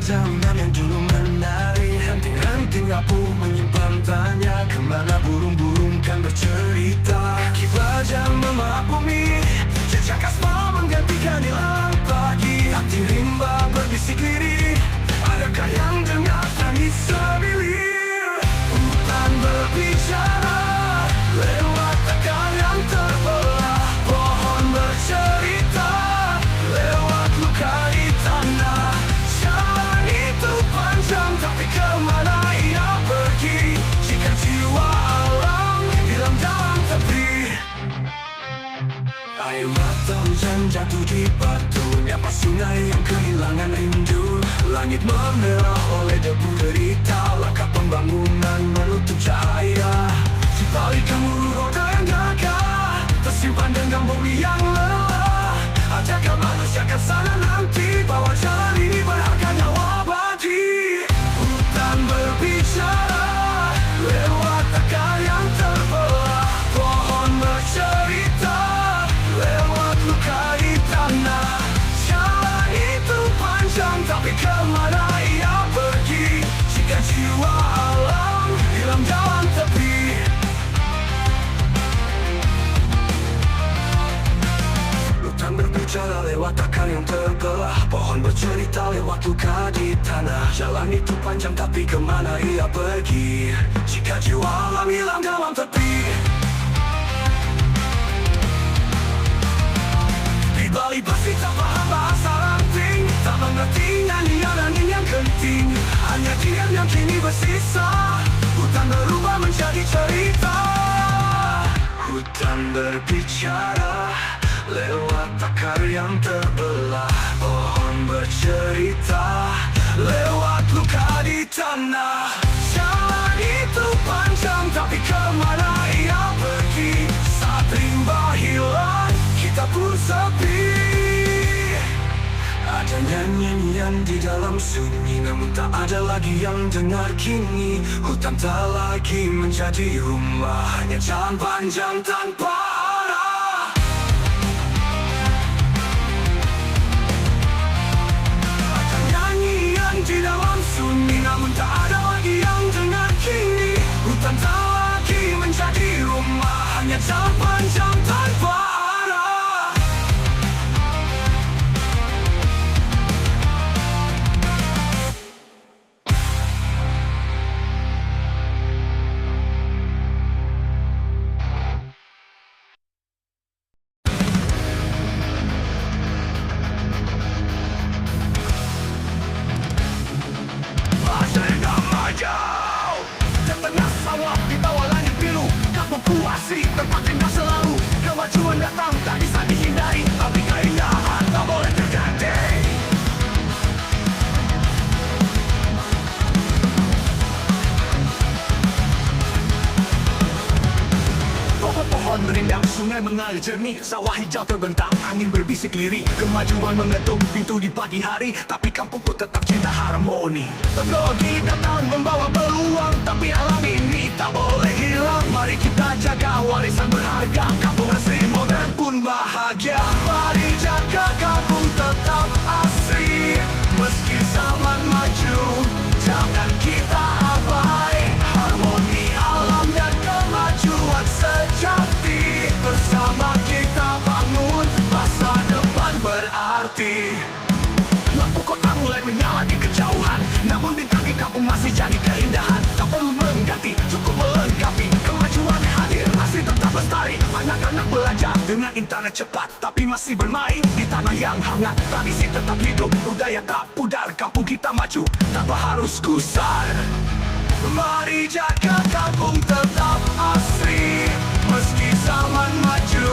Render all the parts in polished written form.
Dedaunan yang dulu menari, henting-henting rapuh menyimpan tanya. Kemana burung-burung kan bercerita, kibar jam memahat bumi, jejak aspal menggantikan hilang pagi. Hati rimba berbisik lirih, adakah yang dengar tangis sebilir? Hutan berbicara lewat takar yang terbelah, pohon bercerita lewat luka di tanah. Jalan itu panjang, tapi kemana ia pergi? Jika jiwa alam hilang dalam tepi. Air mata hujan jatuh di batunya pas sungai yang kehilangan rindu. Langit memerah oleh debu derita, langkah pembangunan menutup cahaya. Di balik gemuruh roda yang gagah, tersimpan dendam bumi yang lelah. Adakah manusia ke sana nanti, bawa jalan ini berharga nyawa abadi. Hutan berbicara lewat takar yang terbelah, pohon bercerita lewat luka di tanah. Jalan itu panjang, tapi kemana ia pergi? Jika jiwa alam hilang dalam tepi. Hutan berbicara lewat takar yang terbelah, pohon bercerita lewat luka di tanah. Jalan itu panjang, tapi kemana ia pergi? Jika jiwa alam hilang dalam tepi. Di balik besi tak paham bahasa ranting, tak mengerti nyanyian angin yang genting. Hanya diam yang kini bersisa, hutan berubah menjadi cerita. Hutan berbicara lewat takar yang terbelah, pohon bercerita lewat luka di tanah. Jalan itu panjang, tapi kemana ia pergi? Saat rimba hilang, kita pun sepi. Ada nyanyian di dalam sunyi, namun tak ada lagi yang dengar kini. Hutan tak lagi menjadi rumah, hanya jalan panjang tanpa arah. Ada nyanyian di dalam sunyi, namun tak ada lagi yang dengar kini. Hutan tak lagi menjadi rumah, hanya jalan panjang tanpa arah. Tempat indah selalu, kemajuan datang tak bisa dihindari, tapi keindahan tak boleh terganti. Pohon-pohon merindang, sungai mengalir jernih, sawah hijau terbentang, angin berbisik lirih. Kemajuan mengetuk pintu di pagi hari, tapi kampungku tetap cinta harmoni. Teknologi datang membawa peluang, tapi alam ini tak boleh hilang. Mari kita jaga warisan berharga, kampung asri modern pun bahagia. Mari jaga kampung tetap asri, meski zaman maju, jangan kita abai. Harmoni alam dan kemajuan sejati, bersama kita bangun masa depan berarti. Lampu kota mulai menyala di kejauhan, namun bintang di kampung masih jadi keindahan. Tak perlu mengganti, cukup melengkapi. Kemajuan hadir, masih tetap lestari. Anak-anak belajar dengan internet cepat, tapi masih bermain di tanah yang hangat. Tradisi tetap hidup, budaya tak pudar. Kampung kita maju, tanpa harus gusar. Mari jaga kampung tetap asri, meski zaman maju,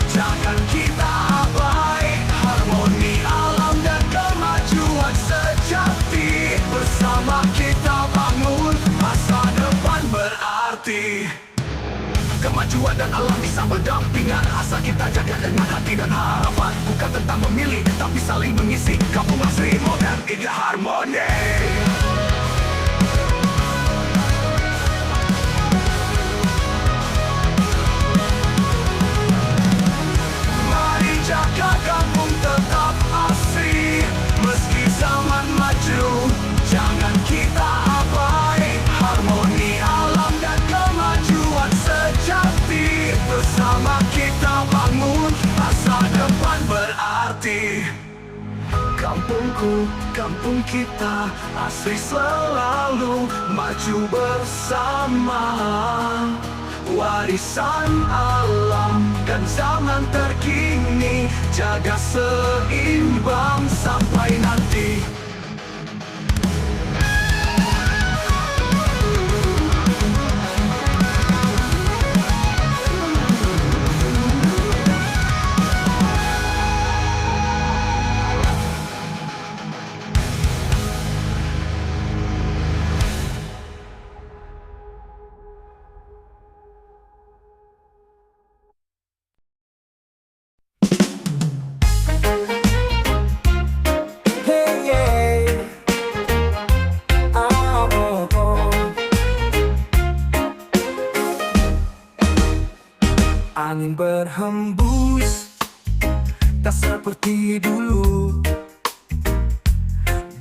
jangan kita abai. Harmoni alam dan kemajuan sejati, bersama kita bangun masa depan berarti. Kemajuan dan alam bisa berdampingan, asal kita jaga dengan hati dan harapan. Bukan tentang memilih, tapi saling mengisi. Kampung asri modern, indah harmoni. Jaga kampung tetap asri, meski zaman maju, kampungku, kampung kita asri selalu maju bersama. Warisan alam dan zaman terkini, jaga seimbang sampai nanti. Angin berhembus, tak seperti dulu.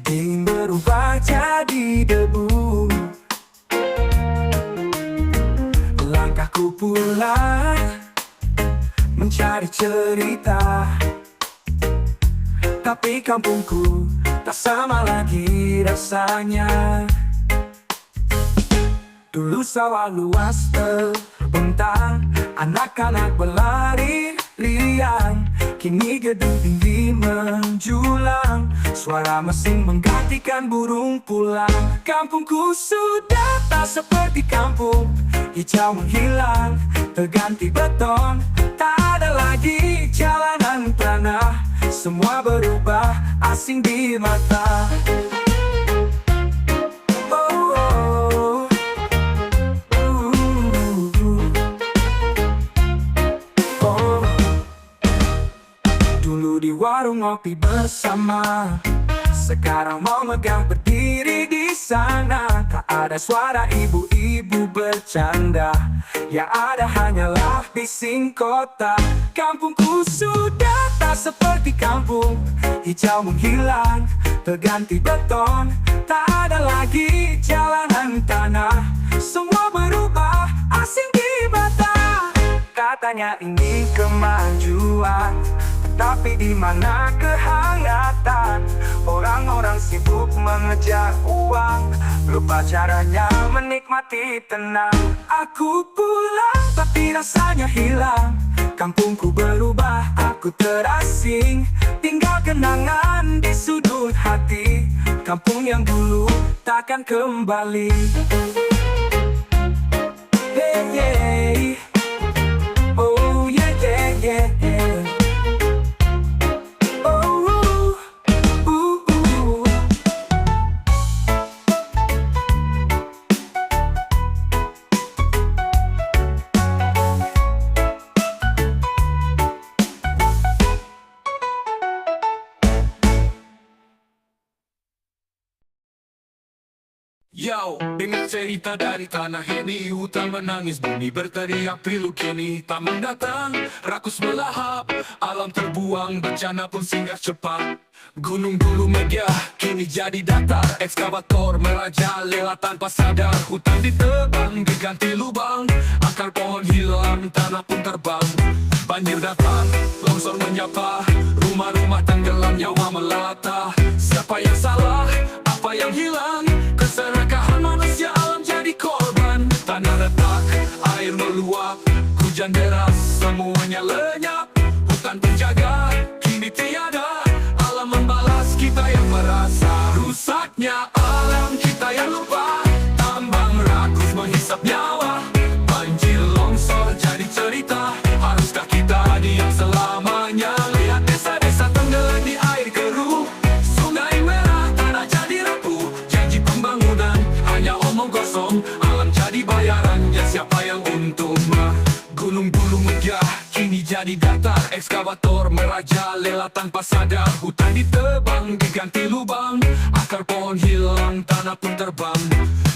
Dingin berubah jadi debu. Langkahku pulang, mencari cerita. Tapi kampungku tak sama lagi rasanya. Dulu sawah luas terbentang, anak-anak berlari riang. Kini gedung tinggi menjulang, suara mesin menggantikan burung pulang. Kampungku sudah tak seperti kampung, hijau menghilang, terganti beton. Tak ada lagi jalanan tanah, semua berubah asing di mata. Di warung ngopi bersama, sekarang mau megang berdiri di sana. Tak ada suara ibu-ibu bercanda, yang ada hanyalah bising kota. Kampungku sudah tak seperti kampung, hijau menghilang, terganti beton. Tak ada lagi jalanan tanah, semua berubah asing di mata. Katanya ini kemajuan, tapi di mana kehangatan? Orang-orang sibuk mengejar uang, lupa caranya menikmati tenang. Aku pulang tapi rasanya hilang, kampungku berubah, aku terasing. Tinggal kenangan di sudut hati, kampung yang dulu takkan kembali. Hey, yeah. Oh yeah, yeah, yeah, yeah. Yo, dengar cerita dari tanah ini, hutan menangis, bumi berteriak pilu kini. Taman datang, rakus melahap, alam terbuang, bencana pun singgah cepat. Gunung dulu megah, kini jadi datar, ekskavator merajalela tanpa sadar. Hutan ditebang, diganti lubang, akar pohon hilang, tanah pun terbang. Banjir datang, longsor menyapa, rumah-rumah tenggelam, nyawa melata. Siapa yang salah, apa yang hilang? Keserakahan manusia, alam jadi korban. Tanah retak, air meluap, hujan deras, semuanya lenyap. Hutan penjaga, kini tiada, alam membalas kita yang merasa. Rusaknya alam, kita yang lupa, tambang rakus menghisap nyawa. Banjir longsor jadi cerita, haruskah kita diam selamanya? Lihat desa-desa tenggelam di air keruh, sungai merah, tanah jadi rapuh. Janji pembangunan hanya omong kosong, alam jadi bayarannya, siapa yang untung? Gunung dulu megah, kini jadi datar, ekskavator merajalela tanpa sadar. Hutan ditebang, diganti lubang, akar pohon hilang, tanah pun terbang.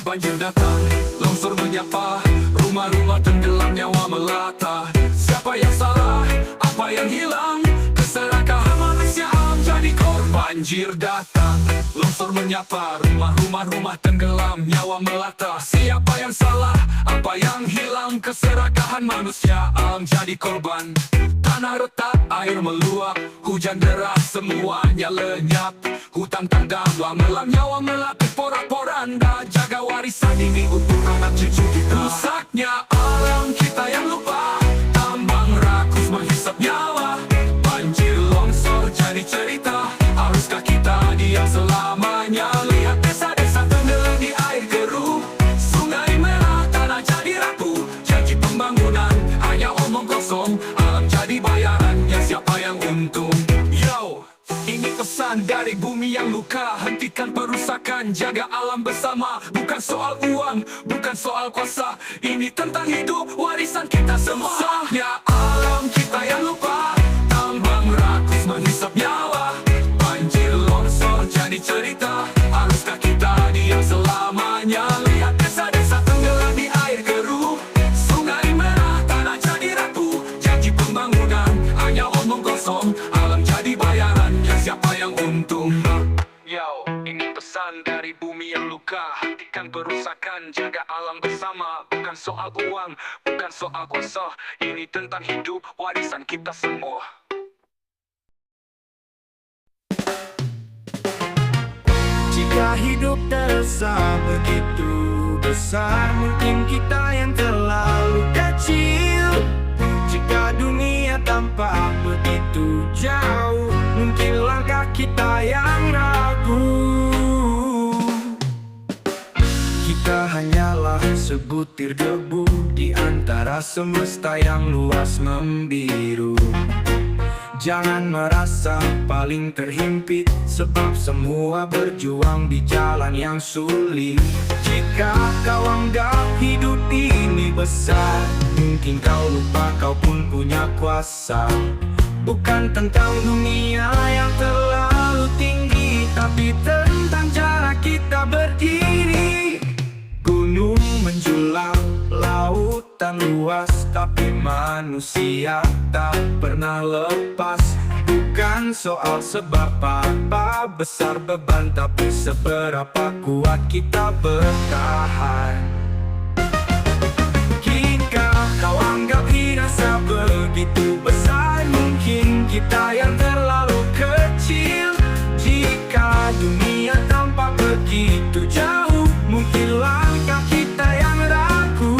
Banjir datang, longsor menyapa, rumah-rumah tenggelam, nyawa melata. Siapa yang salah, apa yang hilang? Keserakahan manusia, alam jadi korban. Banjir datang, longsor menyapa, rumah-rumah tenggelam, nyawa melata. Siapa yang salah, apa yang hilang, keserakahan manusia, alam jadi korban. Tanah retak, air meluap, hujan deras, semuanya lenyap. Hutan terdampak, melam nyawa melatih porak-poranda. Jaga warisan ini untuk anak cucu kita. Rusaknya alam kita yang lupa, tambang rakus menghisap nyawa. Banjir longsor jadi cerita, haruskah kita diam selamanya? Lihat desa-desa tenggelam di air keruh, sungai merah, tanah jadi rapuh. Janji pembangunan hanya omong kosong, alam jadi bayarannya, siapa yang untung? Yo, ini pesan dari bumi yang luka. Hentikan perusakan, jaga alam bersama. Bukan soal uang, bukan soal kuasa, ini tentang hidup, warisan kita semua. Rusaknya alam kita yang lupa, tambang rakus menghisap nyawa. Banjir longsor jadi cerita, haruskah kita diam selamanya? Lihat desa-desa tenggelam di air keruh, sungai merah, tanah jadi rapuh. Janji pembangunan hanya omong kosong, alam jadi bayarannya, siapa yang untung? Yo, ini pesan dari bumi yang luka. Hentikan perusakan, jaga alam bersama. Bukan soal uang, bukan soal kuasa, ini tentang hidup, warisan kita semua. Jika hidup terasa begitu besar, mungkin kita yang terlalu kecil. Jika dunia tampak begitu jauh, mungkin langkah kita yang ragu. Kita hanyalah sebutir debu di antara semesta yang luas membiru. Jangan merasa paling terhimpit, sebab semua berjuang di jalan yang sulit. Jika kau anggap hidup ini besar, mungkin kau lupa kau pun punya kuasa. Bukan tentang dunia yang terlalu tinggi, tapi tentang cara kita berdiri. Gunung menjulang, lautan luas, tapi manusia tak pernah lepas. Bukan soal seberapa besar beban, tapi seberapa kuat kita bertahan. Jika kau anggap dirasa begitu besar, mungkin kita yang terlalu kecil. Jika dunia tampak begitu jauh, mungkin langkah kita yang ragu.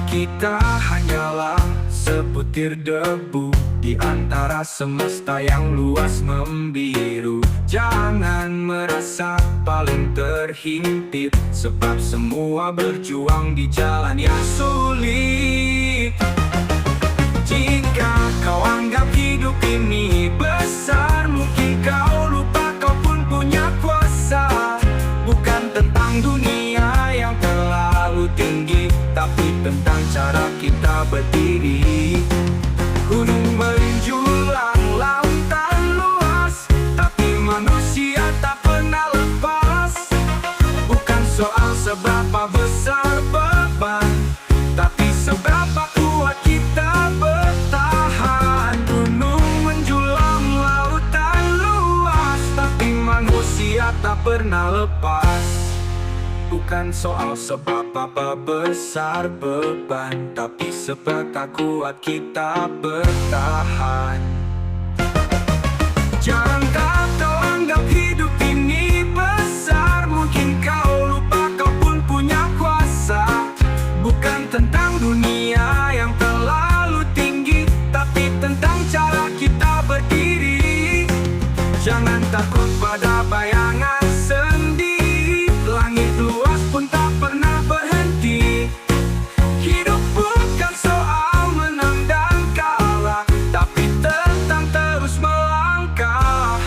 Kita hanyalah sebutir debu di antara semesta yang luas membiru. Jangan merasa paling terhimpit, sebab semua berjuang di jalan yang sulit. Jika kau anggap hidup ini besar, mungkin kau lupa kau pun punya kuasa. Bukan tentang dunia yang terlalu tinggi, tapi tentang cara kita berdiri. Gunung menjulang, lautan luas, tapi manusia tak pernah lepas. Bukan soal seberapa besar beban, tapi seberapa kuat kita bertahan. Gunung menjulang, lautan luas, tapi manusia tak pernah lepas. Bukan soal seberapa besar beban, tapi seberapa kuat kita bertahan. Jangan kau anggap hidup ini besar, mungkin kau lupa kau pun punya kuasa. Bukan tentang dunia yang terlalu tinggi, tapi tentang cara kita berdiri. Jangan takut pada bayangan sendiri, langit luas pun tak pernah berhenti. Hidup bukan soal menang dan kalah, tapi tentang terus melangkah.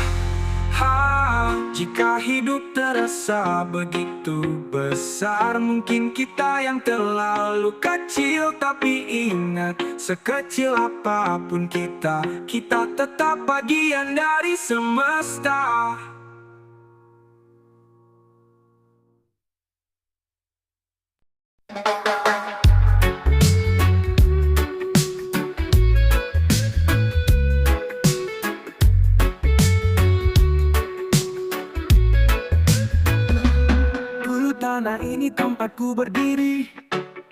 Jika hidup terasa begitu begitu besar. Mungkin kita yang terlalu kecil, tapi ingat, sekecil apapun kita tetap bagian dari semesta. Dulu tanah ini tempatku berdiri,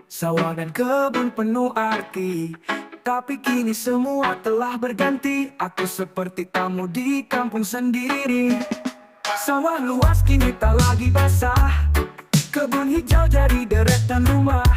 sawah dan kebun penuh arti. Tapi kini semua telah berganti, aku seperti tamu di kampung sendiri. Sawah luas kini tak lagi basah, kebun hijau jadi deretan rumah.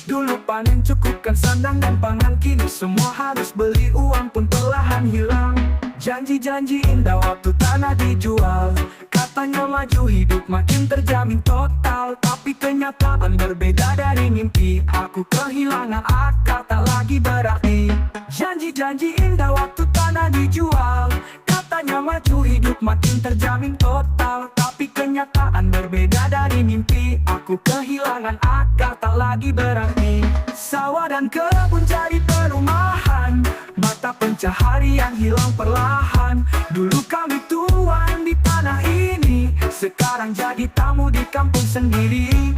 Dulu panen cukupkan sandang dan pangan, kini semua harus beli, uang pun perlahan hilang. Janji-janji indah waktu tanah dijual, katanya maju hidup makin terjamin total. Tapi kenyataan berbeda dari mimpi, aku kehilangan akal tak lagi berarti. Janji-janji indah waktu tanah dijual, katanya maju hidup makin terjamin total. Tapi kenyataan berbeda dari mimpi, aku kehilangan akal tak lagi berarti. Sawah dan kebun jadi perumahan, mata pencaharian hilang perlahan. Dulu kami tuan di tanah ini, sekarang jadi tamu di kampung sendiri.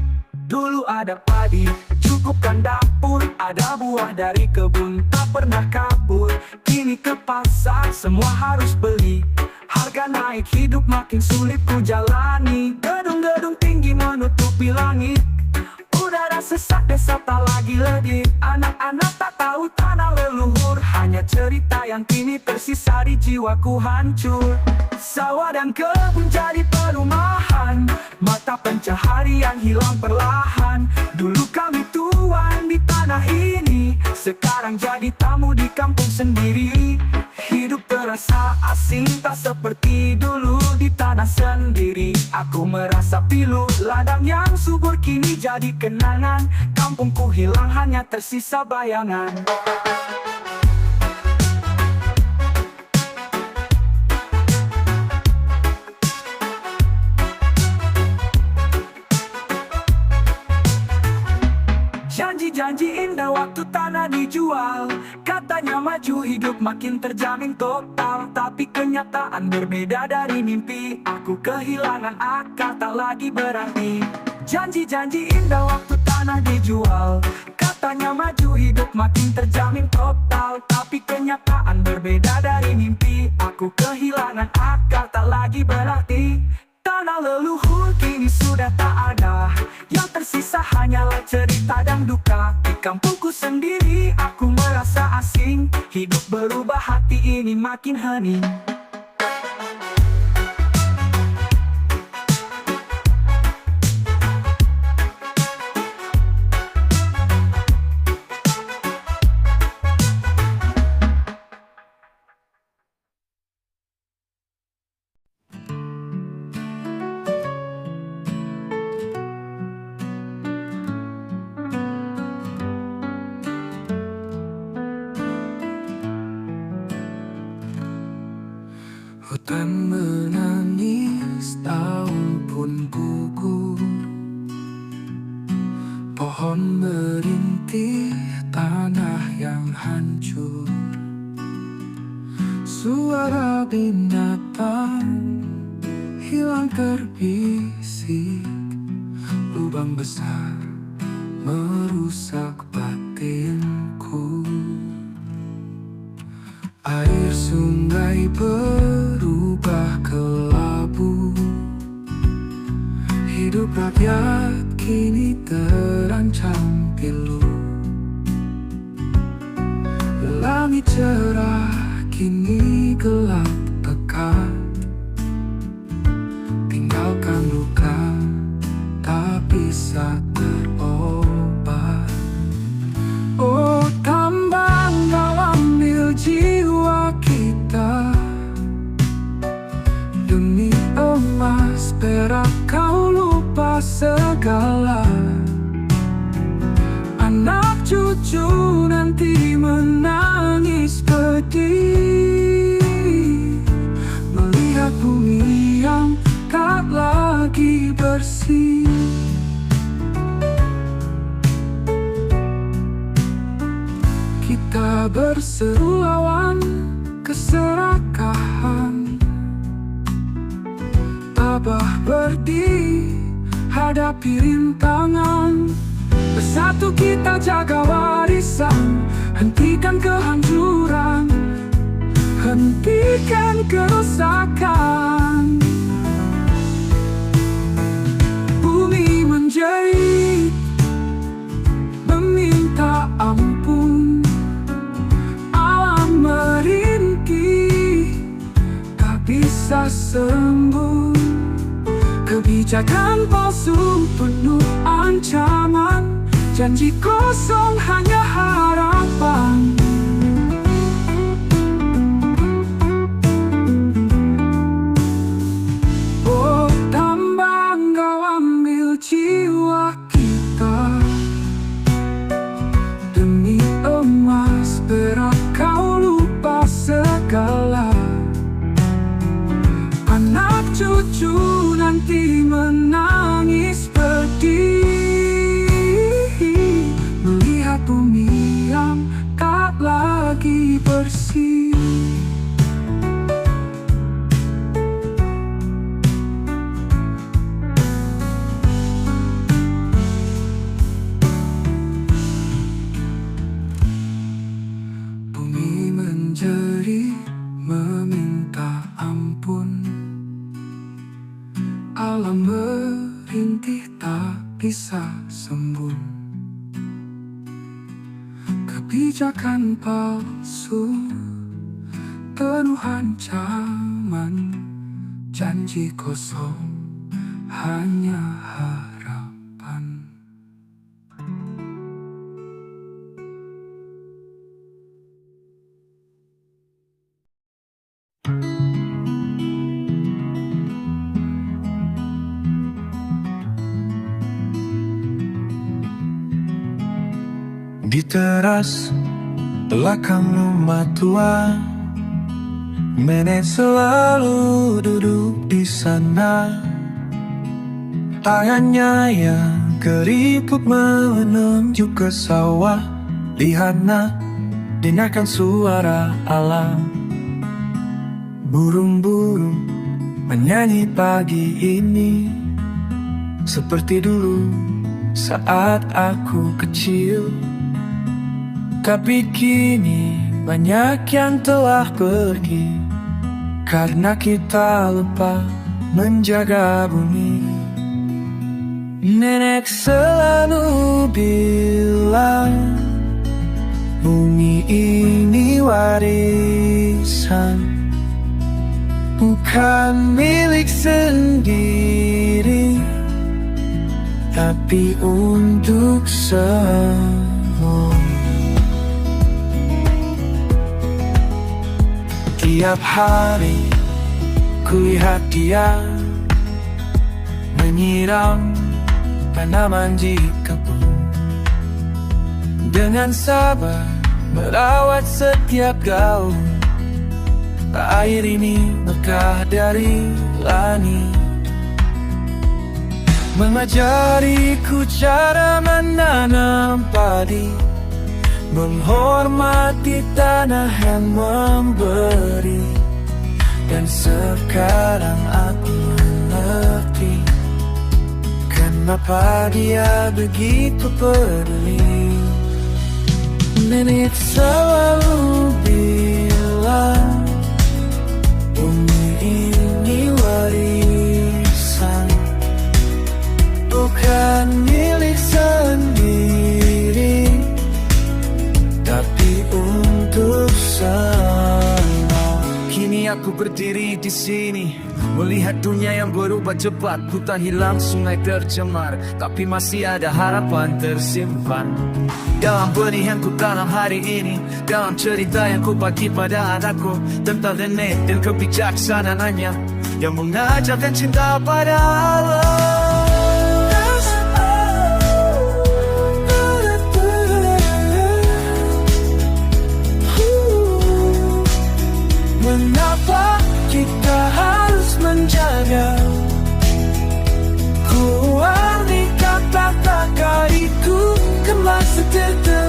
Dulu ada padi, cukupkan dapur, ada buah dari kebun tak pernah kabur. Kini ke pasar, semua harus beli, harga naik hidup makin sulit ku jalani. Gedung-gedung tinggi menutupi langit, udara sesak desa tak lagi ledip. Anak-anak tak tahu tanah leluhur, hanya cerita yang kini tersisa di jiwaku hancur. Sawah dan kebun jadi perumahan, mata pencaharian hilang perlahan. Dulu kami tuan di tanah ini, sekarang jadi tamu di kampung sendiri. Hidup terasa asing, tak seperti dulu di tanah sendiri. Aku merasa pilu, ladang yang subur kini jadi kenangan. Kampungku hilang, hanya tersisa bayangan. Janji-janji indah waktu tanah dijual, katanya maju hidup makin terjamin total. Tapi kenyataan berbeda dari mimpi, aku kehilangan akal tak lagi berarti. Janji-janji indah waktu tanah dijual, katanya maju hidup makin terjamin total. Tapi kenyataan berbeda dari mimpi, aku kehilangan akal tak lagi berarti. Tanah leluhur kini sudah tak ada, yang tersisa hanyalah cerita dan duka. Di kampungku sendiri aku merasa asing, hidup berubah, hati ini makin hening. Hutan menangis, daun pun gugur, pohon merintih, tanah yang hancur. Suara binatang hilang terbisik, lubang besar merusak batinku. Air sungai berubah kelabu, hidup rakyat kini terancam pilu. Langit cerah kini gelap pekat, tinggalkan luka tak bisa terobat. Oh, tambang kau ambil jiwa kita, demi emas perak kau lupa segala. Anak cucu nanti menangis pedih, melihat bumi yang tak lagi bersih. kita berseru lawan keserakahan. Tabah berdiri hadapi rintangan. Bersatu kita jaga warisan, hentikan kehancuran, hentikan kerusakan. Bumi menjerit, meminta ampun. Alam merintih, tak bisa sembuh. Kebijakan palsu penuh ancaman, janji kosong hanya harapan. Oh tambang, kau ambil jiwa kita. Demi emas perak kau lupa segala. Anak cucu nanti menangis pedih, melihat bumi yang tak lagi bersih. Bumi menjerit, meminta ampun. Alam merintih, tak bisa sembuh. Kebijakan palsu penuh ancaman, janji kosong hanya harapan. Di teras belakang rumah tua, nenek selalu duduk di sana. Tangannya yang keriput menunjuk ke sawah. Lihat nak, dengarkan suara alam. Burung-burung menyanyi pagi ini, seperti dulu saat aku kecil. Tapi kini banyak yang telah pergi, karena kita lupa menjaga bumi. Nenek selalu bilang, bumi ini warisan, bukan milik sendiri, tapi untuk semua. Tiap hari kulihat dia menyiram tanaman di kebun, dengan sabar merawat setiap gaun. Air ini berkah dari langit, mengajariku cara menanam padi, menghormati tanah yang memberi. Dan sekarang aku mengerti kenapa dia begitu peduli. Nenek selalu bilang, bumi ini warisan, bukan milik sendiri, tapi untuk semua. Kini aku berdiri di sini, melihat dunia yang berubah cepat. Hutan hilang, sungai tercemar, tapi masih ada harapan tersimpan dalam benih yang ku tanam hari ini, dalam cerita yang ku bagi pada anakku, tentang nenek dan kebijaksanaannya yang mengajarkan cinta pada Allah. Mengapa kita harus menjaga? Ku arti kata-kata itu kemas seterusnya.